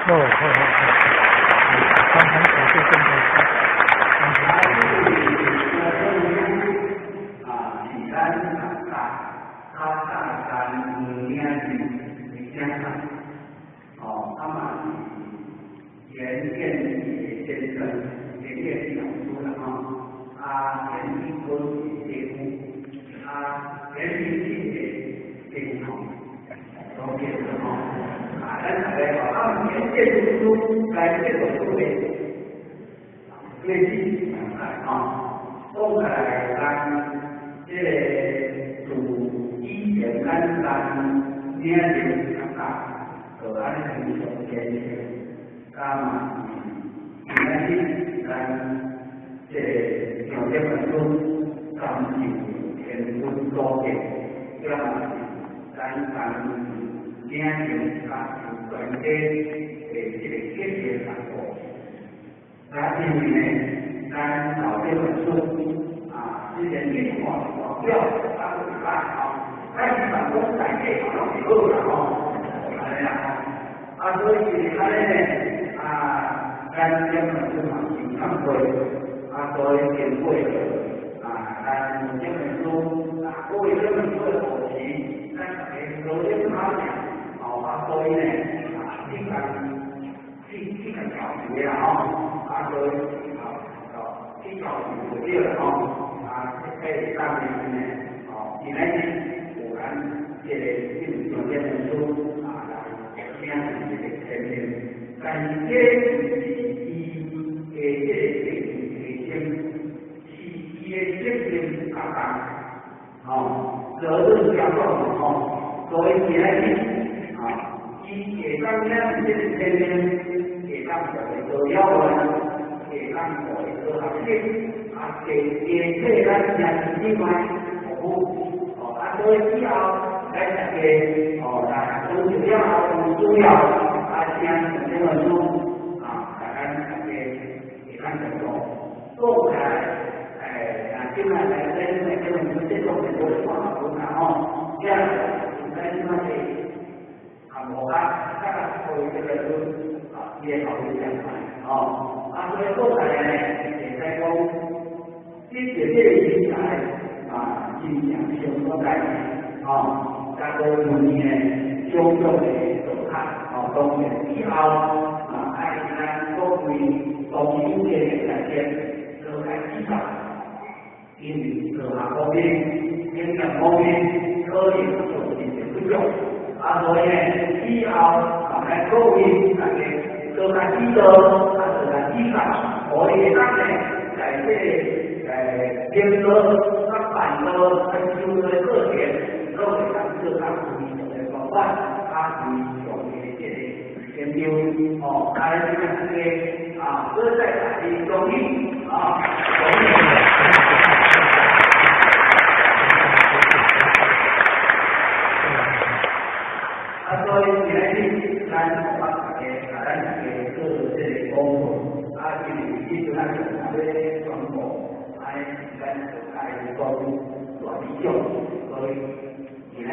哦，刚才我就跟来这种思维，最近都来咱这主医学咱年龄和安全首先原因咱这条件本中咱们天文多点，咱年龄关键。这个天学上过，那因为呢，咱搞这本书之前运化广告它不办但是办公在这好像是够了所以它咱这本书经常会所以点会咱这本书各位这本书的后期，咱首先他讲所以呢这个教学所以这教育我觉得在上面呢以来呢果然这有些人说这样子的前面感谢责任加重所以以来呢给当年这个天天给当我的要文，给当我的行业给这咱人另外服务所以以后来讲嘅都主要重要像这个书大家给看得懂，做起来今晚来这个这种很多的话这样在另外我作为这个也考虑讲所以后来呢也在讲这影响影响相关概念在多方面种种的手看当然以后咱各位同心的来讲都在市场因为各行方面影响方面可以有一些不足所以呢以后来各位都在记得都在记上我也当然在这编歌版歌跟修的课程都会让各大主义的广泛有一些研究还有这些都在打的中医所以现在咱各这个功夫一直咱这传播咱就在讲大理教所以现在